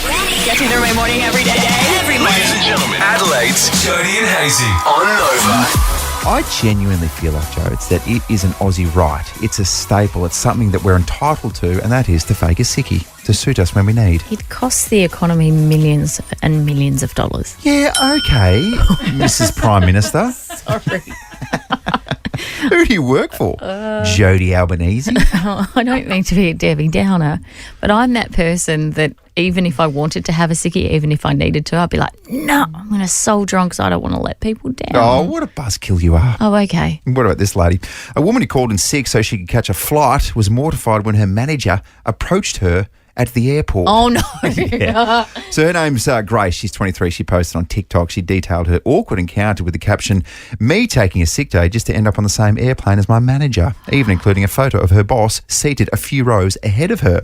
Getting through my morning every day. Every morning. Ladies and gentlemen, Adelaide's Jody and Hazy on Nova. I genuinely feel like, Joe, it's that it is an Aussie right. It's a staple. It's something that we're entitled to, and that is to fake a sickie to suit us when we need. It costs the economy millions and millions of dollars. Yeah, okay, Mrs. Prime Minister. Sorry. Who do you work for? Jody Albanese? I don't mean to be a Debbie Downer, but I'm that person that even if I wanted to have a sickie, even if I needed to, I'd be like, no, I'm going to soldier on because I don't want to let people down. Oh, what a buzzkill you are. Oh, okay. What about this lady? A woman who called in sick so she could catch a flight was mortified when her manager approached her at the airport. Oh, no. Yeah. So her name's Grace. She's 23. She posted on TikTok. She detailed her awkward encounter with the caption, "Me taking a sick day just to end up on the same airplane as my manager," even including a photo of her boss seated a few rows ahead of her.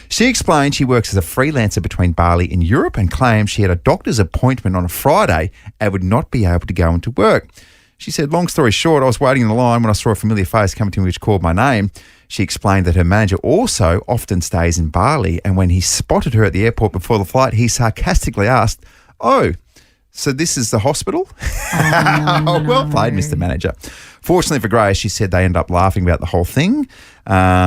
She explained she works as a freelancer between Bali and Europe and claimed she had a doctor's appointment on a Friday and would not be able to go into work. She said, long story short, I was waiting in the line when I saw a familiar face coming to me which called my name. She explained that her manager also often stays in Bali, and when he spotted her at the airport before the flight, he sarcastically asked, "Oh, so this is the hospital?" Oh, well played, Mr. Manager. Fortunately for Grace, she said they ended up laughing about the whole thing.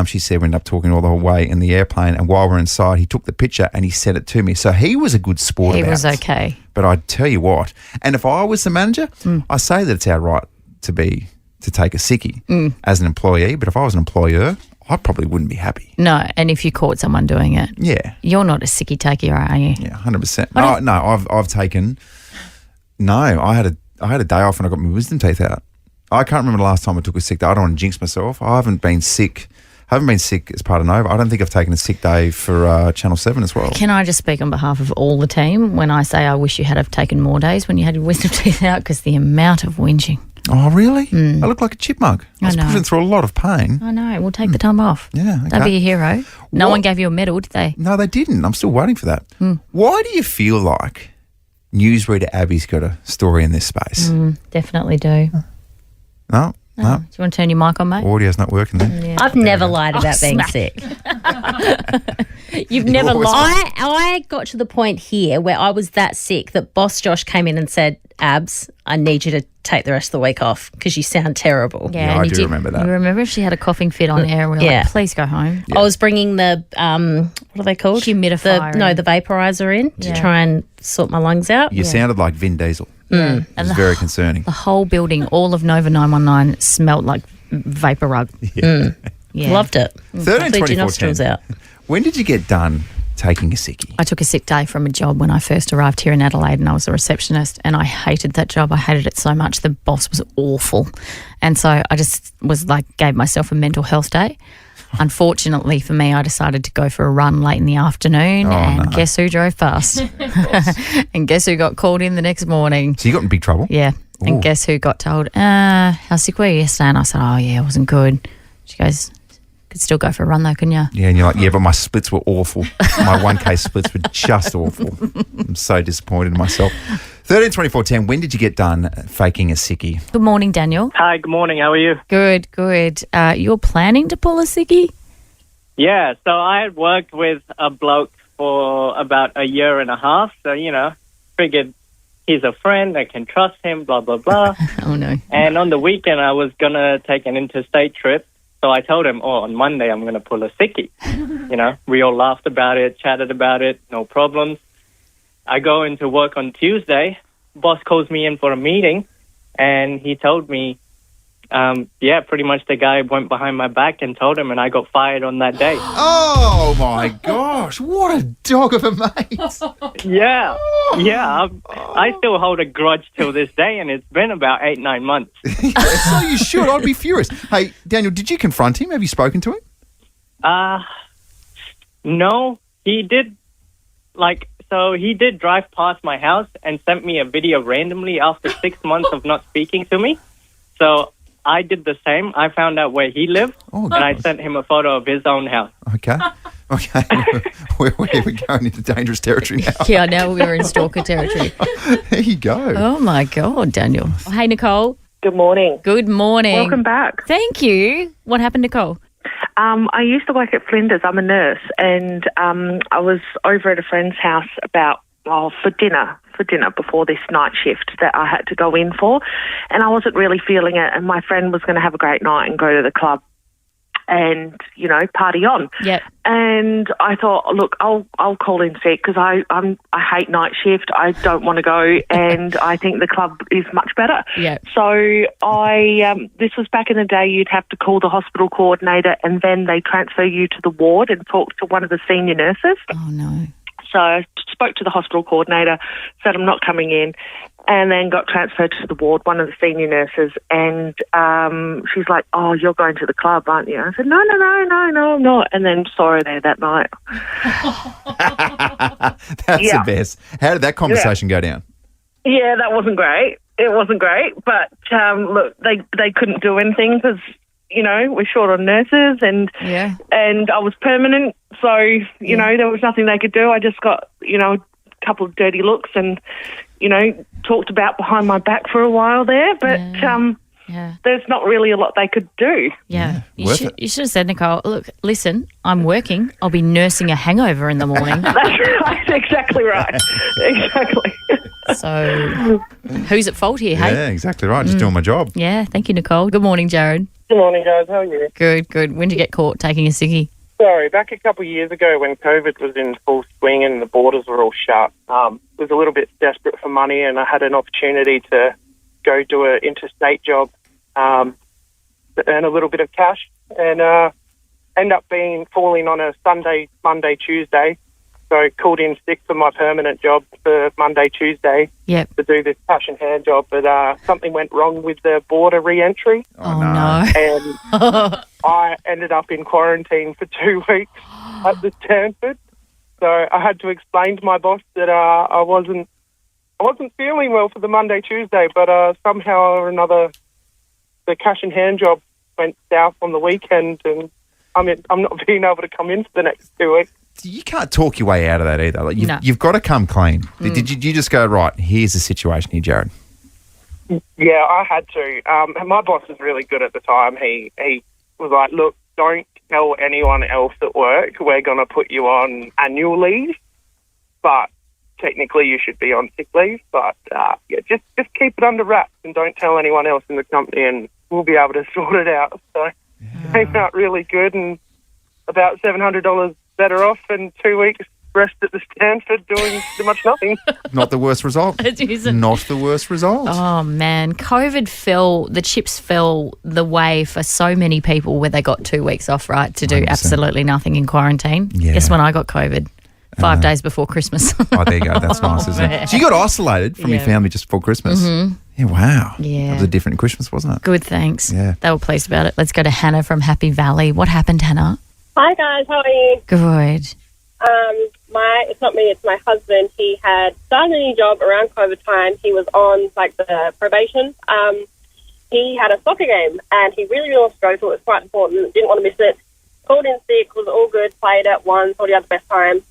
She said we ended up talking all the whole way in the airplane, and while we're inside, he took the picture and he sent it to me. So he was a good sport He about was it. okay. But I tell you what, and if I was the manager, I say that it's our right to take a sickie as an employee, but if I was an employer, I probably wouldn't be happy. No, and if you caught someone doing it, Yeah. you're not a sickie taker, are you? Yeah, 100%. I've taken. No, I had a day off and I got my wisdom teeth out. I can't remember the last time I took a sick day. I don't want to jinx myself. I haven't been sick. As part of Nova. I don't think I've taken a sick day for Channel 7 as well. Can I just speak on behalf of all the team when I say I wish you had have taken more days when you had your wisdom teeth out, because the amount of whinging. Oh, really? I look like a chipmunk. I was I know. pushing through a lot of pain. I know. We'll take the time off. Yeah, okay. Don't be a hero. No What? one gave you a medal, did they? No, they didn't. I'm still waiting for that. Why do you feel like newsreader Abby's got a story in this space? Definitely do. No? Do you want to turn your mic on, mate? Audio's not working then. I've never lied about being smack. sick. You've never always lied. I got to the point here where I was that sick that Boss Josh came in and said, "Abs, I need you to take the rest of the week off because you sound terrible." Yeah, and I you do remember that. You remember she had a coughing fit on air and we were Yeah. like, please go home. I was bringing the, what are they called? Humidifier The vaporizer in to try and sort my lungs out. You sounded like Vin Diesel. Yeah. It was very concerning. The whole building, all of Nova 919 smelled like vapor rug. Yeah. Loved it. 13, Cleared 24, your nostrils 10. out. When did you get done taking a sickie? I took a sick day from a job when I first arrived here in Adelaide, and I was a receptionist, and I hated that job. I hated it so much. The boss was awful. And so I just gave myself a mental health day. Unfortunately for me, I decided to go for a run late in the afternoon, and guess who drove past? And guess who got called in the next morning? So you got in big trouble? Yeah. Ooh. And guess who got told, how sick were you yesterday? And I said, oh, yeah, it wasn't good. She goes, could still go for a run though, couldn't you? Yeah, and you're like, yeah, but my splits were awful. My 1K splits were just awful. I'm so disappointed in myself. 13, 24, 10, when did you get done faking a sickie? Good morning, Daniel. Hi, good morning. How are you? Good. You're planning to pull a sickie? Yeah, so I had worked with a bloke for about a year and a half. So, figured he's a friend. I can trust him, blah, blah, blah. Oh, no. And on the weekend, I was going to take an interstate trip. So I told him, on Monday, I'm going to pull a sickie. We all laughed about it, chatted about it, no problems. I go into work on Tuesday. Boss calls me in for a meeting, and he told me, pretty much the guy went behind my back and told him, and I got fired on that day. Oh, my gosh. What a dog of a mate. Yeah. I still hold a grudge till this day, and it's been about 8-9 months. So you should. I'd be furious. Hey, Daniel, did you confront him? Have you spoken to him? No, he did, so he did drive past my house and sent me a video randomly after 6 months of not speaking to me. So I did the same. I found out where he lived, and I sent him a photo of his own house. Okay. We're going into dangerous territory now. Yeah, now we're in stalker territory. There you go. Oh, my God, Daniel. Hey, Nicole. Good morning. Good morning. Welcome back. Thank you. What happened, Nicole? I used to work at Flinders. I'm a nurse, and I was over at a friend's house for dinner before this night shift that I had to go in for, and I wasn't really feeling it. And my friend was going to have a great night and go to the club and, party on. Yep. And I thought, look, I'll call in sick because I hate night shift. I don't want to go, and I think the club is much better. Yep. So this was back in the day. You'd have to call the hospital coordinator, and then they transfer you to the ward and talk to one of the senior nurses. Oh, no. So I spoke to the hospital coordinator, said I'm not coming in, and then got transferred to the ward, one of the senior nurses, and she's like, oh, you're going to the club, aren't you? I said, no, I'm not. And then saw her there that night. That's the best. How did that conversation go down? Yeah, that wasn't great. It wasn't great, but look, they couldn't do anything because, we're short on nurses, and I was permanent, so, there was nothing they could do. I just got, a couple of dirty looks and, talked about behind my back for a while there, but there's not really a lot they could do. Yeah. You should have said, Nicole, look, listen, I'm working. I'll be nursing a hangover in the morning. That's right. Exactly right. Exactly. So who's at fault here, hey? Yeah, exactly right. Just doing my job. Yeah, thank you, Nicole. Good morning, Jared. Good morning, guys. How are you? Good. When did you get caught taking a sickie? Sorry, back a couple of years ago when COVID was in full swing and the borders were all shut, was a little bit desperate for money, and I had an opportunity to go do an interstate job to earn a little bit of cash, and end up falling on a Sunday, Monday, Tuesday. So I called in sick for my permanent job for Monday, Tuesday to do this cash in hand job, but something went wrong with the border re-entry. Oh, no. And I ended up in quarantine for 2 weeks at the Stanford. So I had to explain to my boss that I wasn't feeling well for the Monday, Tuesday, but somehow or another the cash in hand job went south on the weekend, and I'm not being able to come in for the next 2 weeks. You can't talk your way out of that either. Like you've got to come clean. Did you just go, right, here's the situation here, Jared? Yeah, I had to. My boss was really good at the time. He was like, look, don't tell anyone else at work. We're going to put you on annual leave, but technically you should be on sick leave. But, just keep it under wraps and don't tell anyone else in the company, and we'll be able to sort it out. So it came out really good, and about $700 better off, and 2 weeks rest at the Stanford doing pretty much nothing. Not the worst result. It isn't. Not the worst result. Oh, man. the chips fell the way for so many people where they got 2 weeks off, right, to do 100%. absolutely nothing in quarantine. Yeah. Guess when I got COVID? 5 days before Christmas. Oh, there you go. That's nice, isn't it? So you got isolated from your family just before Christmas. Mm-hmm. Yeah, wow. Yeah. That was a different Christmas, wasn't it? Good, thanks. Yeah. They were pleased about it. Let's go to Hannah from Happy Valley. What happened, Hannah? Hi guys, how are you? Good. It's not me, it's my husband. He had started a new job around COVID time. He was on the probation. He had a soccer game and he really wants to go, so it was quite important. Didn't want to miss it. Called in sick, was all good, played at one, thought he had the best time.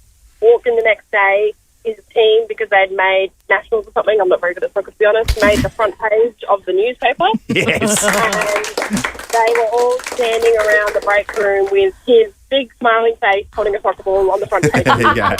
Walked in the next day. His team, because they'd made nationals or something, I'm not very good at soccer to be honest, made the front page of the newspaper. Yes. And they were all standing around the break room with his big smiling face holding a soccer ball on the front page. There you go.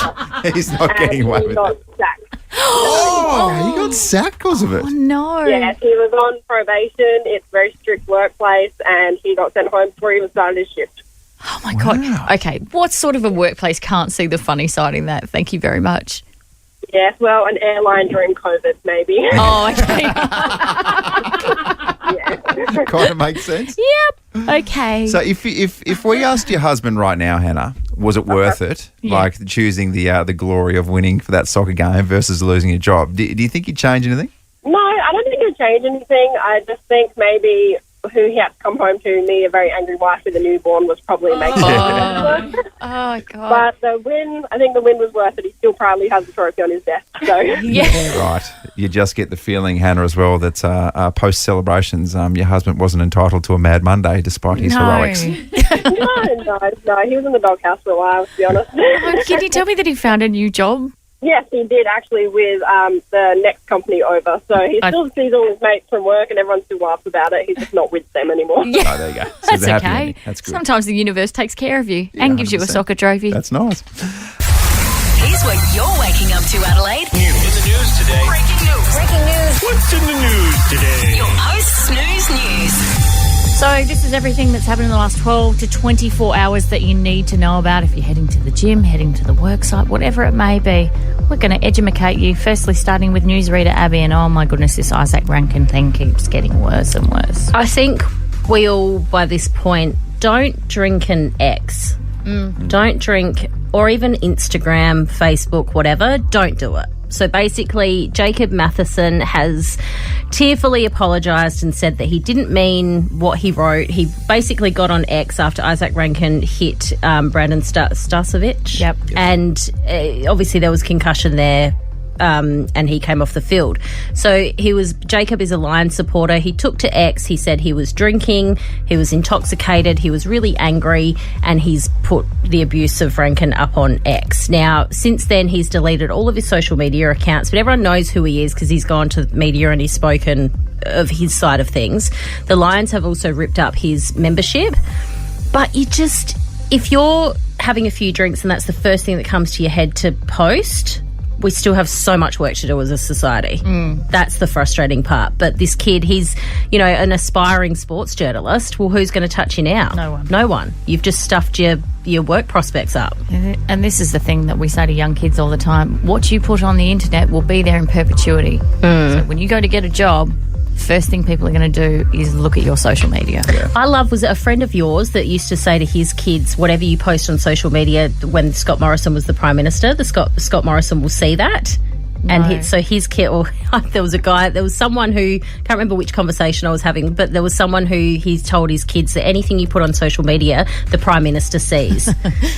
He's not getting away with got it. sacked. Oh, he got sacked because of it. Oh, no. Yes, he was on probation. It's a very strict workplace, and he got sent home before he even started his shift. Oh, my God. Okay, what sort of a workplace can't see the funny side in that? Thank you very much. Yes, well, an airline during COVID, maybe. Oh, okay. Yeah. Kind of makes sense. Yep. Okay. So if we asked your husband right now, Hannah, was it worth it? Yeah. Like choosing the glory of winning for that soccer game versus losing your job? Do you think you'd change anything? No, I don't think it would change anything. I just think maybe who he had to come home to, me, a very angry wife with a newborn, was probably making it. Oh, God. But the win, I think the win was worth it. He still proudly has the trophy on his desk. So Yeah. Right. You just get the feeling, Hannah, as well, that post-celebrations, your husband wasn't entitled to a Mad Monday despite his heroics. no, he was in the doghouse for a while, to be honest. Can you tell me that he found a new job? Yes, he did actually with the next company over. So he still sees all his mates from work and everyone still laughs about it. He's just not with them anymore. Yeah. Oh, there you go. So That's the happy okay. ending. That's good. Sometimes the universe takes care of you Yeah, and gives you a 100%. soccer trophy. That's nice. Here's what you're waking up to, Adelaide. In the news today. Breaking news. What's in the news today? Your post-snooze news. So this is everything that's happened in the last 12 to 24 hours that you need to know about if you're heading to the gym, heading to the work site, whatever it may be. We're going to educate you, firstly starting with newsreader Abby, and oh my goodness, this Isaac Rankin thing keeps getting worse and worse. I think we all, by this point, don't drink an X. Don't drink, or even Instagram, Facebook, whatever. Don't do it. So basically, Jacob Matheson has tearfully apologised and said that he didn't mean what he wrote. He basically got on X after Isaac Rankin hit Brandon Stasovich. Yep. And obviously there was concussion there. And he came off the field. So Jacob is a Lions supporter. He took to X. He said he was drinking, he was intoxicated, he was really angry, and he's put the abuse of Rankin up on X. Now, since then, he's deleted all of his social media accounts, but everyone knows who he is because he's gone to the media and he's spoken of his side of things. The Lions have also ripped up his membership. But if you're having a few drinks and that's the first thing that comes to your head to post, we still have so much work to do as a society. That's the frustrating part. But this kid, he's, an aspiring sports journalist. Well, who's going to touch you now? No one. No one. You've just stuffed your work prospects up. And this is the thing that we say to young kids all the time. What you put on the internet will be there in perpetuity. So when you go to get a job, first thing people are going to do is look at your social media. Was it a friend of yours that used to say to his kids, whatever you post on social media, when Scott Morrison was the Prime Minister, Scott Morrison will see that? No. And so his kid, there was someone who, can't remember which conversation I was having, but there was someone who he's told his kids that anything you put on social media, the Prime Minister sees.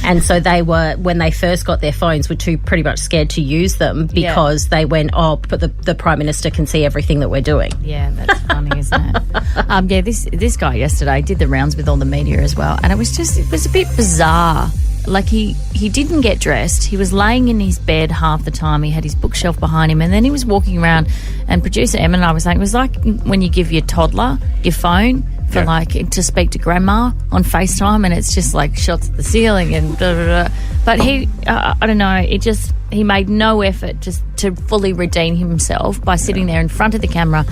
And so they were, when they first got their phones, were pretty much scared to use them because they went, but the Prime Minister can see everything that we're doing. Yeah, that's funny, isn't it? This guy yesterday did the rounds with all the media as well, and it was a bit bizarre. Like he didn't get dressed. He was laying in his bed half the time. He had his bookshelf behind him, and then he was walking around. And producer Emma and I was saying it was like when you give your toddler your phone for to speak to grandma on FaceTime, and it's just like shots at the ceiling and blah, blah, blah. But I don't know. He made no effort just to fully redeem himself by sitting there in front of the camera,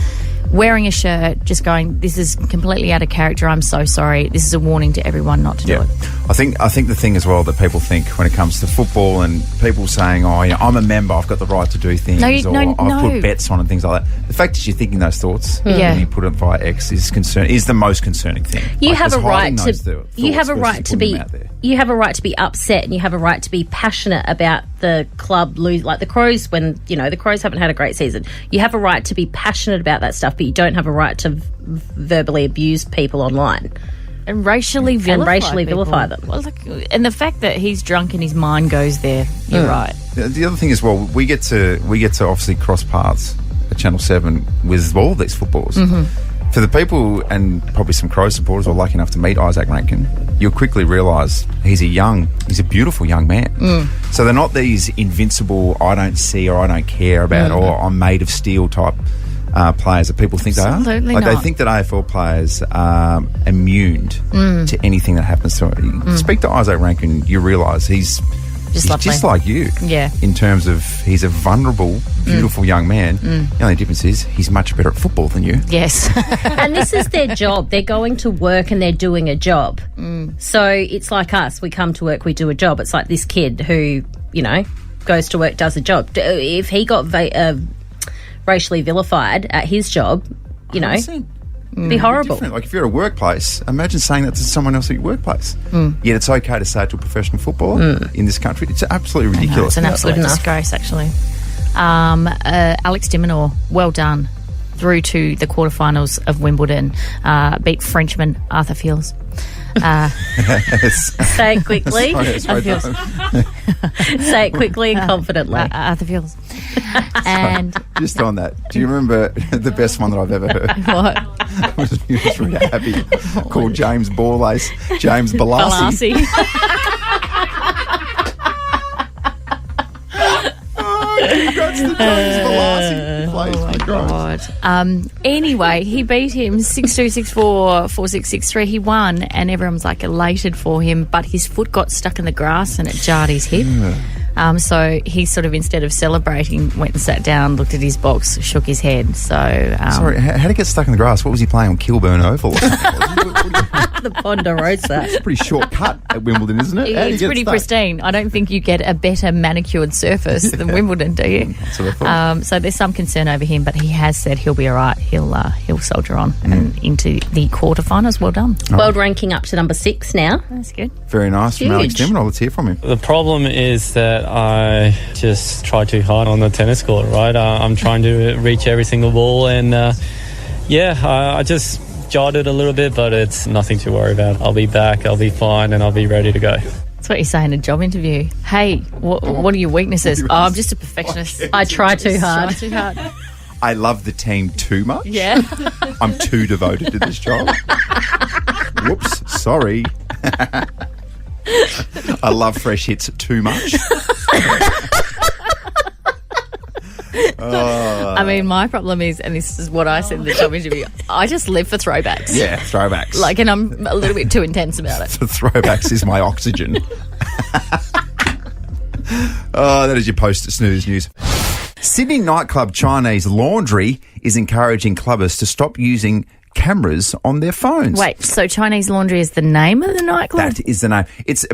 wearing a shirt, just going, this is completely out of character, I'm so sorry. This is a warning to everyone not to do it. I think the thing as well that people think when it comes to football and people saying, I'm a member, I've got the right to do things, I've put bets on and things like that. The fact that you're thinking those thoughts when you put it via X is the most concerning thing. You have a right to be upset, and you have a right to be passionate about the club lose, like the Crows, when the Crows haven't had a great season. You have a right to be passionate about that stuff, but you don't have a right to verbally abuse people online and racially vilify them. Well, and the fact that he's drunk and his mind goes there, you're right. The other thing as well, we get to obviously cross paths at Channel 7 with all these footballers. For the people, and probably some Crow supporters who are lucky enough to meet Isaac Rankin, you'll quickly realise he's a beautiful young man. So they're not these invincible, I don't see or I don't care about or I'm made of steel type players that people think Absolutely they are. not. They think that AFL players are immune to anything that happens to them. You speak to Isaac Rankin, you realise he's just like you. Yeah. In terms of he's a vulnerable, beautiful young man. The only difference is he's much better at football than you. Yes. And this is their job. They're going to work and they're doing a job. So it's like us. We come to work, we do a job. It's like this kid who, goes to work, does a job. If he got racially vilified at his job, it'd be horrible. Different. Like if you're at a workplace, imagine saying that to someone else at your workplace. Yet it's okay to say it to a professional footballer in this country. It's absolutely ridiculous. It's an absolute disgrace, actually. Alex de Minaur, well done. Through to the quarterfinals of Wimbledon, beat Frenchman Arthur Fields. Say it quickly. Say it quickly and confidently. Arthur Fields. And just on that, do you remember the best one that I've ever heard? What? Was a newsreader Abby called James Borlace, James Balassi. Congrats to James Velasquez. Oh my God. Anyway, he beat him 6-2, 6-4, 4-6, 6-3. He won, and everyone was like elated for him, but his foot got stuck in the grass and it jarred his hip. So he sort of, instead of celebrating, went and sat down, looked at his box, shook his head. So sorry, how did he get stuck in the grass? What was he playing on Kilburn Oval? The Ponderosa. It's a pretty short cut at Wimbledon, isn't it? It's pretty pristine. I don't think you get a better manicured surface than Wimbledon, do you? That's what I thought. So there's some concern over him, but he has said he'll be all right. He'll soldier on and into the quarterfinals. Well done. World ranking up to number 6 now. That's good. Very nice from Alex Dimon. Let's hear from him. The problem is that I just try too hard on the tennis court, right? I'm trying to reach every single ball, and I just jarred it a little bit, but it's nothing to worry about. I'll be back, I'll be fine, and I'll be ready to go. That's what you say in a job interview. Hey, what are your weaknesses? Oh, I'm just a perfectionist. I try too hard. I love the team too much. Yeah. I'm too devoted to this job. Whoops, sorry. I love fresh hits too much. I mean, my problem is, and this is what I said in the job interview, I just live for throwbacks. Yeah, throwbacks. And I'm a little bit too intense about it. The throwbacks is my oxygen. That is your post-snooze news. Sydney nightclub Chinese Laundry is encouraging clubbers to stop using cameras on their phones. Wait, so Chinese Laundry is the name of the nightclub? That is the name. It's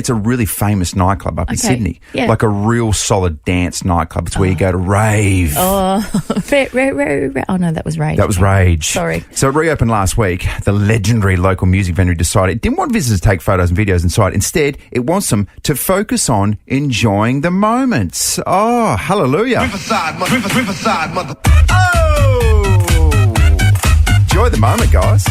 a really famous nightclub up in Sydney. Yeah. Like a real solid dance nightclub. It's where you go to rave. Oh, oh no, that was Rage. That was Rage. Sorry. So it reopened last week. The legendary local music venue decided it didn't want visitors to take photos and videos inside. Instead, it wants them to focus on enjoying the moments. Oh, hallelujah. Riverside, mother. Enjoy the moment, guys.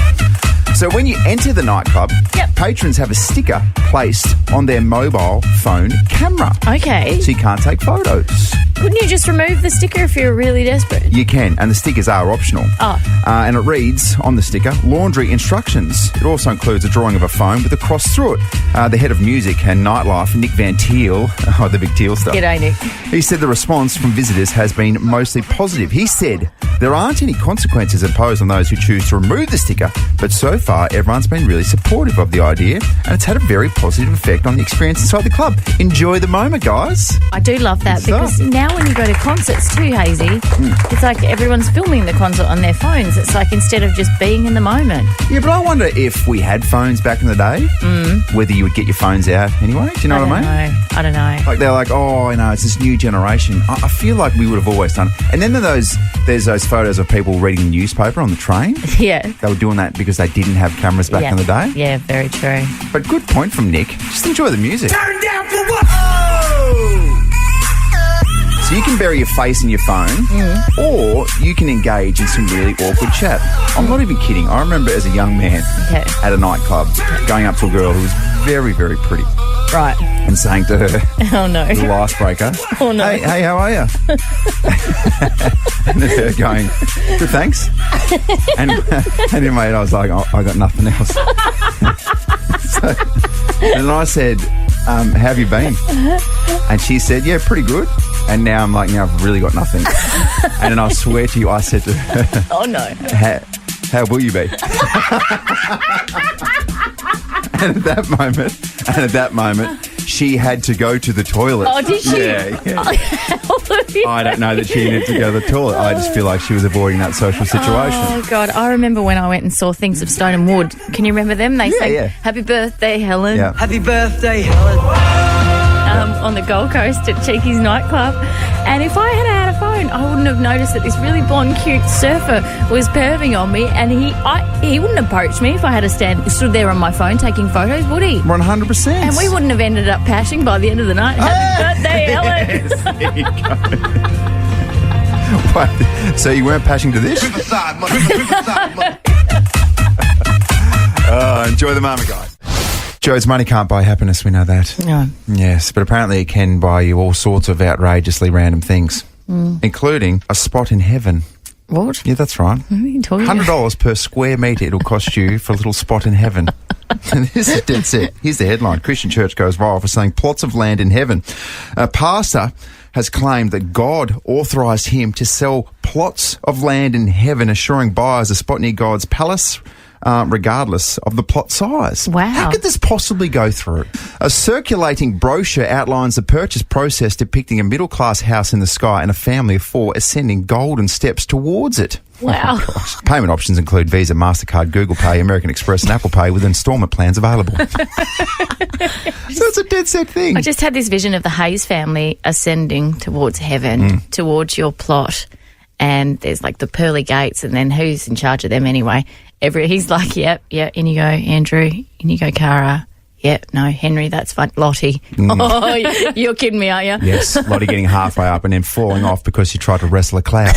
So when you enter the nightclub, patrons have a sticker placed on their mobile phone camera. Okay. So you can't take photos. Couldn't you just remove the sticker if you're really desperate? You can, and the stickers are optional. Oh. And it reads on the sticker, laundry instructions. It also includes a drawing of a phone with a cross through it. The head of music and nightlife, Nick Van Teel, the big Teel stuff. G'day, Nick. He said the response from visitors has been mostly positive. He said there aren't any consequences imposed on those who choose to remove the sticker, but so far everyone's been really supportive of the idea, and it's had a very positive effect on the experience inside the club. Enjoy the moment, guys. I do love that because now when you go to concerts too, Hazy, it's like everyone's filming the concert on their phones. It's like instead of just being in the moment. Yeah, but I wonder if we had phones back in the day, whether you would get your phones out anyway. Do you know what I mean? I don't know. Like they're like, oh, it's this new generation. I feel like we would have always done it. And then there's those photos of people reading the newspaper on the train. Yeah. They were doing that because they didn't have cameras back in the day. Yeah, very true. But good point from Nick. Just enjoy the music. Turn down for what? So you can bury your face in your phone, or you can engage in some really awkward chat. I'm not even kidding. I remember as a young man at a nightclub going up to a girl who was very, very pretty. Right. And saying to her, oh no, little icebreaker, oh no, hey, how are you? And then her going, good, thanks. And anyway, I was like, oh, I got nothing else. And I said, how have you been? And she said, yeah, pretty good. And now I'm like, now I've really got nothing. And then I swear to you, I said to her, oh no, how will you be? And at that moment, she had to go to the toilet. Oh, did she? Yeah. I don't know that she needed to go to the toilet. I just feel like she was avoiding that social situation. Oh, God. I remember when I went and saw Things of Stone and Wood. Can you remember them? They sang Happy Birthday, Helen. Yeah. Happy birthday, Helen. On the Gold Coast at Cheeky's nightclub. And if I had had a phone, I wouldn't have noticed that this really blonde, cute surfer was perving on me, and he wouldn't approach me if I had stood there on my phone taking photos, would he? 100%. And we wouldn't have ended up pashing by the end of the night. Happy birthday, Helen. Yes, there you go. Wait, so you weren't pashing to this? Enjoy the moment, guys. Joe's money can't buy happiness, we know that. No. Yes, but apparently it can buy you all sorts of outrageously random things, including a spot in heaven. What? Yeah, that's right. What are you talking about? $100 per square metre it'll cost you for a little spot in heaven. And this is dead set. Here's the headline. Christian church goes viral for saying plots of land in heaven. A pastor has claimed that God authorised him to sell plots of land in heaven, assuring buyers a spot near God's palace, regardless of the plot size. Wow. How could this possibly go through? A circulating brochure outlines the purchase process, depicting a middle-class house in the sky and a family of 4 ascending golden steps towards it. Wow. Oh, gosh. Payment options include Visa, MasterCard, Google Pay, American Express and Apple Pay with instalment plans available. So it's a dead set thing. I just had this vision of the Hayes family ascending towards heaven, towards your plot, and there's like the pearly gates, and then who's in charge of them anyway? He's like, yep, in you go, Andrew, in you go, Cara. Yep, no, Henry, that's fine. Lottie. Oh, you're kidding me, aren't you? Yes, Lottie getting halfway up and then falling off because she tried to wrestle a cloud.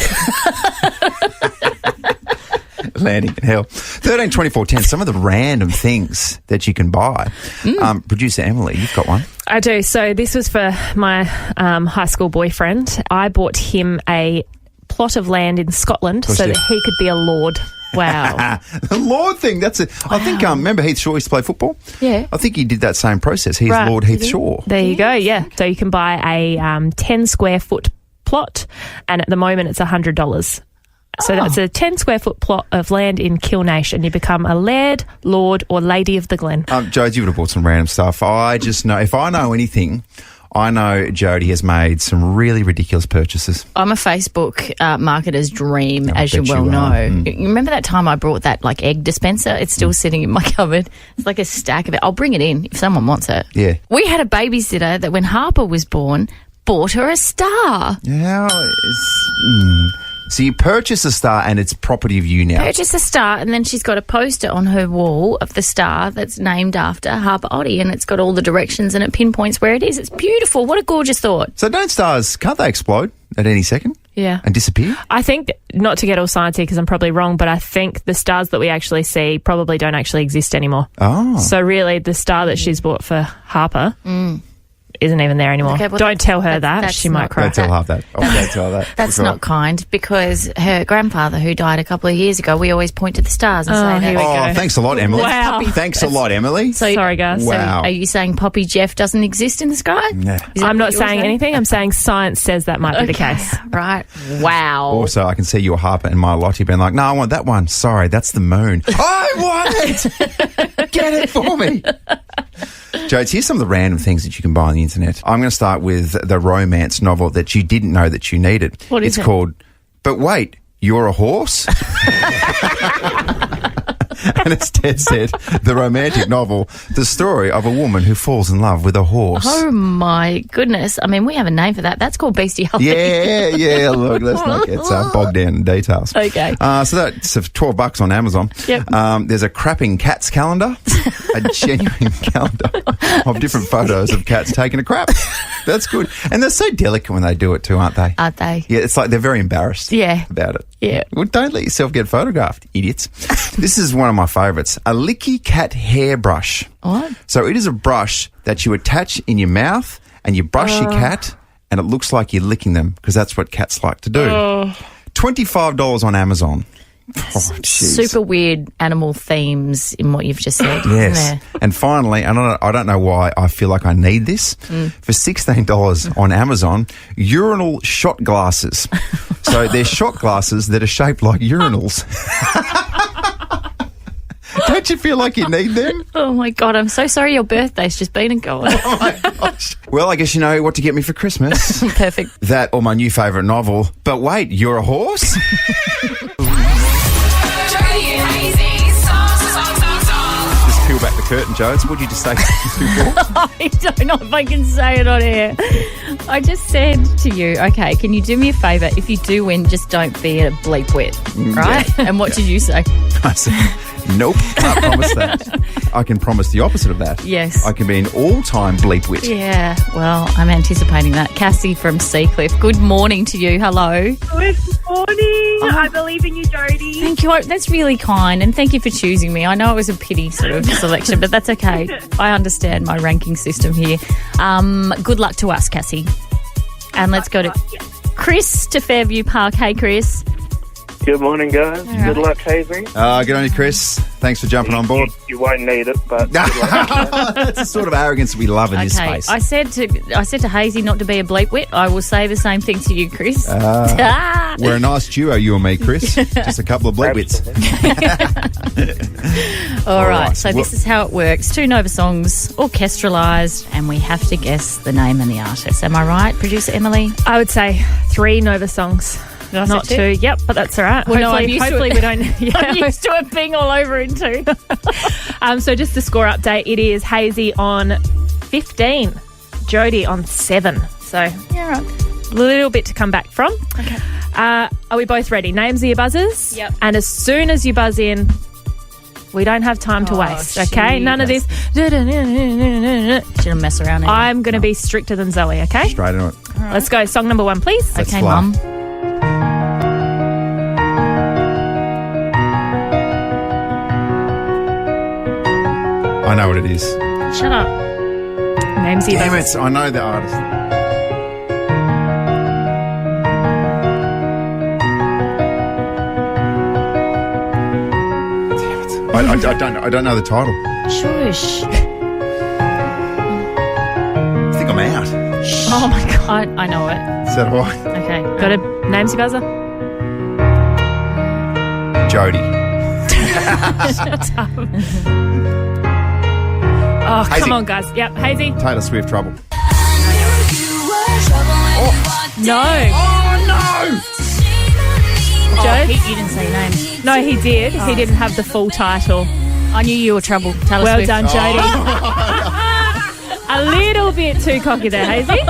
Landing in hell. 13, 24, 10, some of the random things that you can buy. Producer Emily, you've got one. I do. So this was for my high school boyfriend. I bought him a plot of land in Scotland so that he could be a lord. Wow. The Lord thing, that's it. Wow. I think, remember Heath Shaw used to play football? Yeah. I think he did that same process. He's Right. Lord Heath Shaw. There you go, yeah. So you can buy a 10 square foot plot, and at the moment it's $100. So that's a 10 square foot plot of land in Kilnation, and you become a laird, lord, or lady of the Glen. Jodie, you would have bought some random stuff. I just know, if I know anything, I know Jodie has made some really ridiculous purchases. I'm a Facebook marketer's dream, as you bet well you know. are. You remember that time I brought that like egg dispenser? It's still sitting in my cupboard. It's like a stack of it. I'll bring it in if someone wants it. Yeah. We had a babysitter that when Harper was born, bought her a star. Yeah. So you purchase a star and it's property of you now. Purchase a star, and then she's got a poster on her wall of the star that's named after Harper Oddie, and it's got all the directions and it pinpoints where it is. It's beautiful. What a gorgeous thought. So don't stars, can't they explode at any second? Yeah. And disappear? I think, not to get all sciencey because I'm probably wrong, but I think the stars that we actually see probably don't actually exist anymore. Oh. So really, the star that she's bought for Harper isn't even there anymore. Okay, well, don't tell her that. that's She might not- cry. Don't tell half that. Don't tell that. That's not kind, because her grandfather, who died a couple of years ago, we always point to the stars and say that. here we go. Thanks a lot, Emily. Wow. Thanks a lot, Emily. So, Sorry, guys. Wow. Are you saying Poppy Jeff doesn't exist in the sky? Nah. Is that I'm what not you're saying anything. I'm saying science says that might be the case. Right. Wow. Also, I can see your Harper and my Lottie being like, no, I want that one. Sorry, that's the moon. I want it! Get it for me. Jodes, here's some of the random things that you can buy on the internet. I'm going to start with the romance novel that you didn't know that you needed. What is it's it? called But Wait, You're a Horse? And it's dead set, the romantic novel, the story of a woman who falls in love with a horse. Oh, my goodness. I mean, we have a name for that. That's called bestiality. Yeah, look, let's not get bogged down in details. Okay. So that's $12 on Amazon. Yep. There's a crapping cats calendar, a genuine calendar of different photos of cats taking a crap. That's good. And they're so delicate when they do it too, aren't they? Aren't they? Yeah, it's like they're very embarrassed about it. Yeah. Well, don't let yourself get photographed, idiots. This is one of my favourites, a licky cat hairbrush. What? So it is a brush that you attach in your mouth and you brush your cat and it looks like you're licking them because that's what cats like to do. $25 on Amazon. Oh, jeez. Super weird animal themes in what you've just said. Yes. Isn't there? And finally, and I don't know why I feel like I need this, for $16 on Amazon, urinal shot glasses. So they're shot glasses that are shaped like urinals. Don't you feel like you need them? Oh, my God. I'm so sorry your birthday's just been and gone. Oh, my gosh. Well, I guess you know what to get me for Christmas. Perfect. That or my new favourite novel. But wait, you're a horse? Just peel back the curtain, Jodes. What did you just say before? I don't know if I can say it on air. I just said to you, okay, can you do me a favour? If you do win, just don't be a bleep wit, right? Yeah. And what did you say? I said, nope, can't promise that. I can promise the opposite of that. Yes. I can be an all-time bleep wit. Yeah, well, I'm anticipating that. Cassie from Seacliff, good morning to you. Hello. Good morning. I believe in you, Jodie. Thank you. That's really kind, and thank you for choosing me. I know it was a pity sort of selection, but that's okay. I understand my ranking system here. Good luck to us, Cassie. And let's go to Chris to Fairview Park. Hey, Chris. Good morning, guys. Good luck, Hazy. Good on you, Chris. Thanks for jumping on board. You won't need it, but good luck. That's the sort of arrogance we love in this Okay, space. I said to Hazy not to be a bleep wit. I will say the same thing to you, Chris. We're a nice duo, you and me, Chris. Just a couple of bleep wits. All right, so this is how it works. 2 Nova songs, orchestralised, and we have to guess the name and the artist. Am I right, producer Emily? I would say 3 Nova songs. Not 2. Yep, but that's all right. Well, hopefully we don't. Yeah. I'm used to it being all over in 2. So just the score update, it is Hazy on 15, Jody on 7. So Yeah, right. a little bit to come back from. Okay. Are we both ready? Names are your buzzers. Yep. And as soon as you buzz in, we don't have time to waste, okay? None of this. Shouldn't mess around anymore. I'm going to be stricter than Zoe, okay? Straight on it. Let's go. Song number 1, please. Let's Okay, fly. Mum. I know what it is. Shut up. Names are your Damn buzzers. it, I know the artist. Damn it. I don't know the title. Shush. I think I'm out. Oh my God, I know it. Is that why? Okay, Got a names your buzzer? Jody. Oh, Hazy. come on, guys. Yep, Hazy. Taylor Swift, Trouble. No. Oh, no! Joe? You didn't say your name. No, he did. He didn't have the full title. I knew you were trouble. Taylor Well Swift. done, Jody. A little bit too cocky there, Hazy.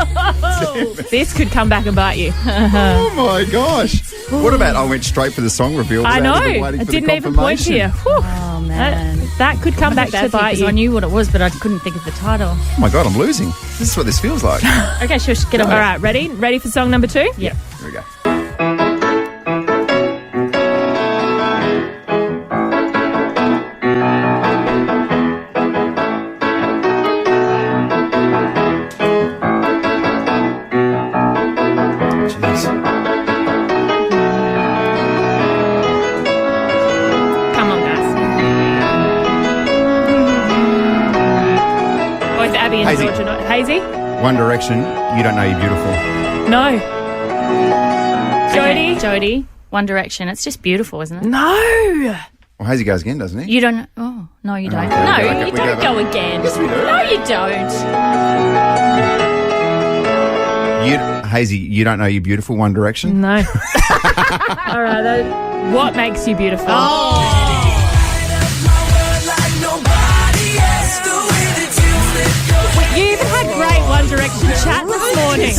This could come back and bite you. Oh, my gosh. What about I went straight for the song reveal? I without know. even waiting I for the didn't even point to you. confirmation? Whew. Oh, man. That could come back to bite you. I knew what it was, but I couldn't think of the title. Oh, my God, I'm losing. This is what this feels like. Okay, shush, get on. All right, ready? Ready for song number 2? Yep. Here we go. Jeez. Come on, guys. Both Abby and Hazy. George are not. Hazy? One Direction, You Don't Know You're Beautiful. No. Okay, Jody? Jody, One Direction. It's just beautiful, isn't it? No. Well, Hazy goes again, doesn't he? You don't. Oh, no, you don't. okay, No, we you go don't back. go again. Yes, we do. No, you don't. Hazy, You Don't Know You're Beautiful, One Direction? No. All right. What makes you beautiful? You even had great One Direction chat this morning.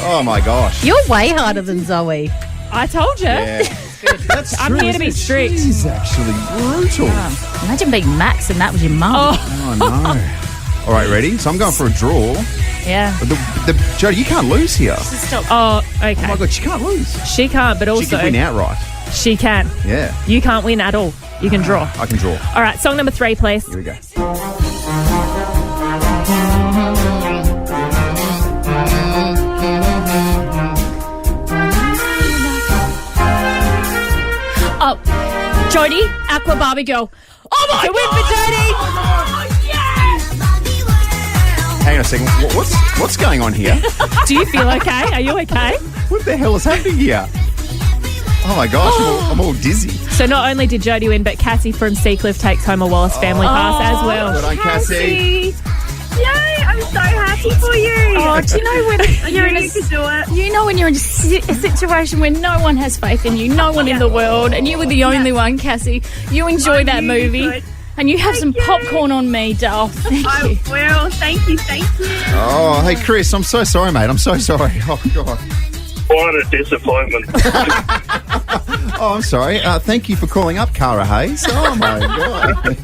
Oh, my gosh. You're way harder than Zoe. I told you. Yeah. That's I'm true, here to isn't be it? strict. She's actually brutal. Imagine being Max and that was your mum. Oh, no. All right, ready? So I'm going for a draw. Yeah. Jody, you can't lose here. Stop. Oh, okay. Oh, my God, she can't lose. She can't, but also She can win outright. she can. Yeah. You can't win at all. You can draw. I can draw. All right, song number 3, please. Here we go. Oh, Jody, Aqua Barbie Girl. Oh my It's a win for Jody. Hang on a second. What's going on here? Do you feel okay? Are you okay? What the hell is happening here? Oh my gosh, I'm all dizzy. So not only did Jody win, but Cassie from Seacliff takes home a Wallace family pass as well. Good on Cassie. Yay, I'm so happy for you. Oh, do you know when I you're knew in a you could do it. You know when you're in a situation where no one has faith in you, no one in the world, and you were the only one, Cassie. You enjoy that knew you movie, could. and you have some you. popcorn on me, doll. Thank you. I will. Thank you. Oh, hey, Chris, I'm so sorry, mate. I'm so sorry. Oh, God. What a disappointment. Oh, I'm sorry. Thank you for calling up, Cara Hayes. Oh, my God.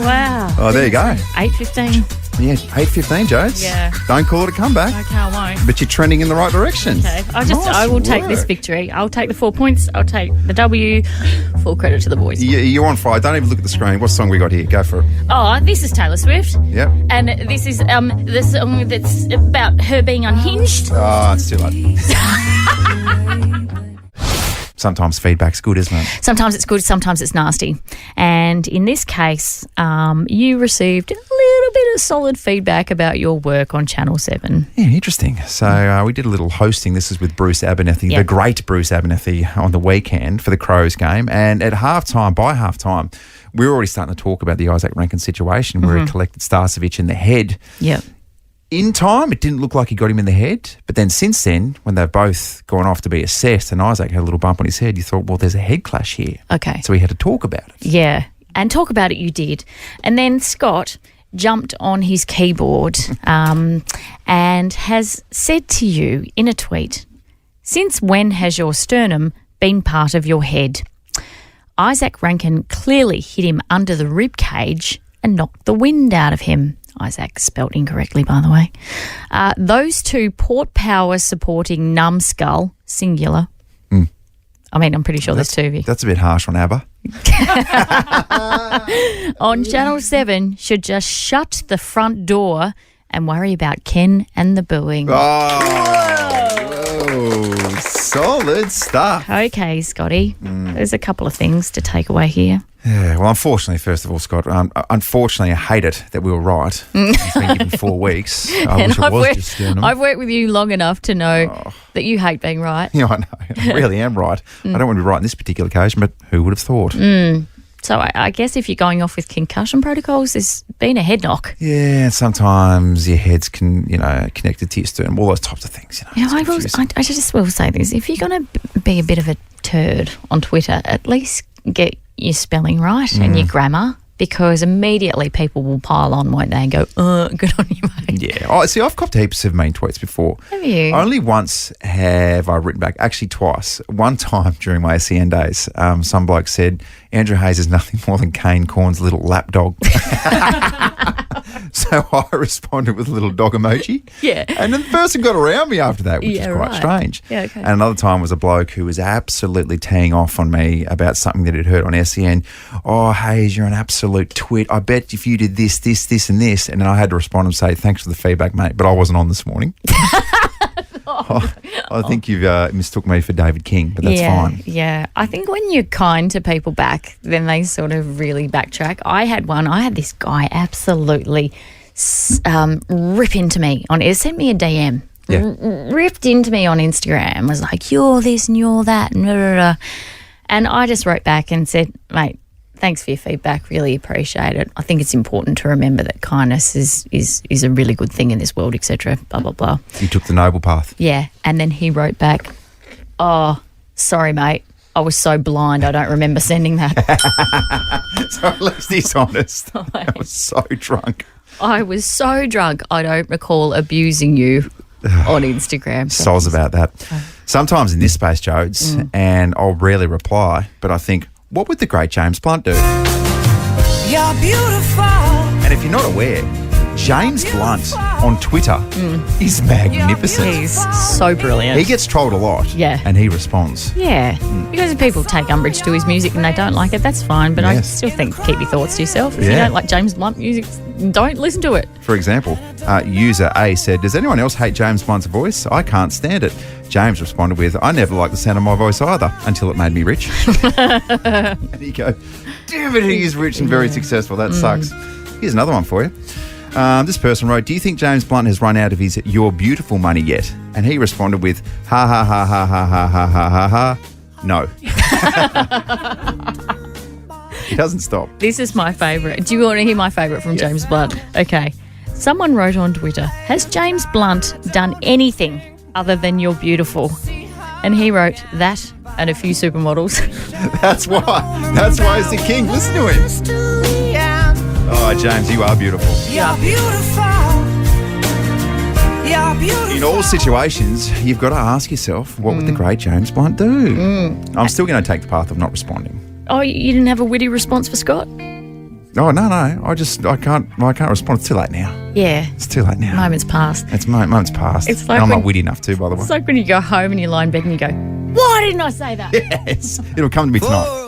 Wow. Oh, there you go. 8:15. Yeah, 8:15, Jodes. Yeah. Don't call it a comeback. Okay, I won't. But you're trending in the right direction. Okay, I Nice will take this work. victory. I'll take the 4 points. I'll take the W. Full credit to the boys. You're on fire. Don't even look at the screen. What song we got here? Go for it. Oh, this is Taylor Swift. Yep. And this is the song that's about her being unhinged. Oh, it's too late. Sometimes feedback's good, isn't it? Sometimes it's good, sometimes it's nasty. And in this case, you received a little bit of solid feedback about your work on Channel 7. Yeah, interesting. So we did a little hosting. This is with Bruce Abernethy, the great Bruce Abernethy, on the weekend for the Crows game. And at by halftime, we were already starting to talk about the Isaac Rankin situation where he collected Starcevic in the head. Yep. In time, it didn't look like he got him in the head. But then since then, when they've both gone off to be assessed and Isaac had a little bump on his head, you thought, well, there's a head clash here. Okay. So we had to talk about it. Yeah. And talk about it you did. And then Scott jumped on his keyboard and has said to you in a tweet, "Since when has your sternum been part of your head? Isaac Rankin clearly hit him under the rib cage and knocked the wind out of him." Isaac spelt incorrectly, by the way. Those two Port Power supporting numbskull, singular. I mean, I'm pretty sure there's two of you. That's a bit harsh on ABBA. On Channel 7 should just shut the front door and worry about Ken and the booing. Oh, solid stuff. Okay, Scotty. There's a couple of things to take away here. Yeah, well, unfortunately, first of all, Scott, unfortunately, I hate it that we were right. It's been given 4 weeks. I wish it was just sternum. I've worked with you long enough to know that you hate being right. Yeah, I know. I really am right. I don't want to be right on this particular occasion, but who would have thought? So I guess if you're going off with concussion protocols, there's been a head knock. Yeah, sometimes your head's connected to your sternum, all those types of things. I just will say this. If you're going to be a bit of a turd on Twitter, at least get your spelling right and your grammar, because immediately people will pile on, won't they, and go, good on you, mate. Yeah. Oh, see, I've copped heaps of mean tweets before. Have you? Only once have I written back. Actually, twice. One time during my SEN days, some bloke said, Andrew Hayes is nothing more than Kane Corn's little lapdog. So I responded with a little dog emoji. Yeah. And then the person got around me after that, which is quite strange. Yeah, okay. And another time was a bloke who was absolutely teeing off on me about something that he'd heard on SEN. Oh, Hayes, you're an absolute twit. I bet if you did this, this, this and this. And then I had to respond and say, thanks for the feedback, mate, but I wasn't on this morning. I think you've mistook me for David King, but that's fine. Yeah. I think when you're kind to people back, then they sort of really backtrack. I had this guy absolutely rip into me. He sent me a DM. Yeah. Ripped into me on Instagram, was like, you're this and you're that. And I just wrote back and said, mate, thanks for your feedback. Really appreciate it. I think it's important to remember that kindness is a really good thing in this world, etc. Blah, blah, blah. You took the noble path. Yeah. And then he wrote back, oh, sorry, mate. I was so blind. I don't remember sending that. So at least he's honest. I was so drunk. I was so drunk. I don't recall abusing you on Instagram. Soz about that. Sometimes in this space, Jodes, and I'll rarely reply, but I think, what would the great James Blunt do? You're beautiful. And if you're not aware, James Blunt on Twitter is magnificent. He's so brilliant. He gets trolled a lot. Yeah. And he responds. Yeah. Because if people take umbrage to his music and they don't like it, that's fine. But I still think keep your thoughts to yourself. If you don't like James Blunt music, don't listen to it. For example, user A said, does anyone else hate James Blunt's voice? I can't stand it. James responded with, I never liked the sound of my voice either until it made me rich. And you go, damn it, he is rich and very successful. That sucks. Here's another one for you. This person wrote, do you think James Blunt has run out of his You're Beautiful money yet? And he responded with, ha, ha, ha, ha, ha, ha, ha, ha, ha, ha. No. He doesn't stop. This is my favourite. Do you want to hear my favourite from James Blunt? Okay. Someone wrote on Twitter, has James Blunt done anything other than You're Beautiful? And he wrote that and a few supermodels. That's why he's the king. Listen to him. Oh, James, you are beautiful. You're beautiful. You're beautiful. In all situations, you've got to ask yourself, what would the great James Blunt do? I'm still going to take the path of not responding. Oh, you didn't have a witty response for Scott? Oh, no. I can't respond. It's too late now. Yeah. It's too late now. Moment's passed. It's moment's passed. It's like and I'm not witty enough to, by the way. It's like when you go home and you lie in bed and you go, why didn't I say that? Yes. It'll come to me tonight.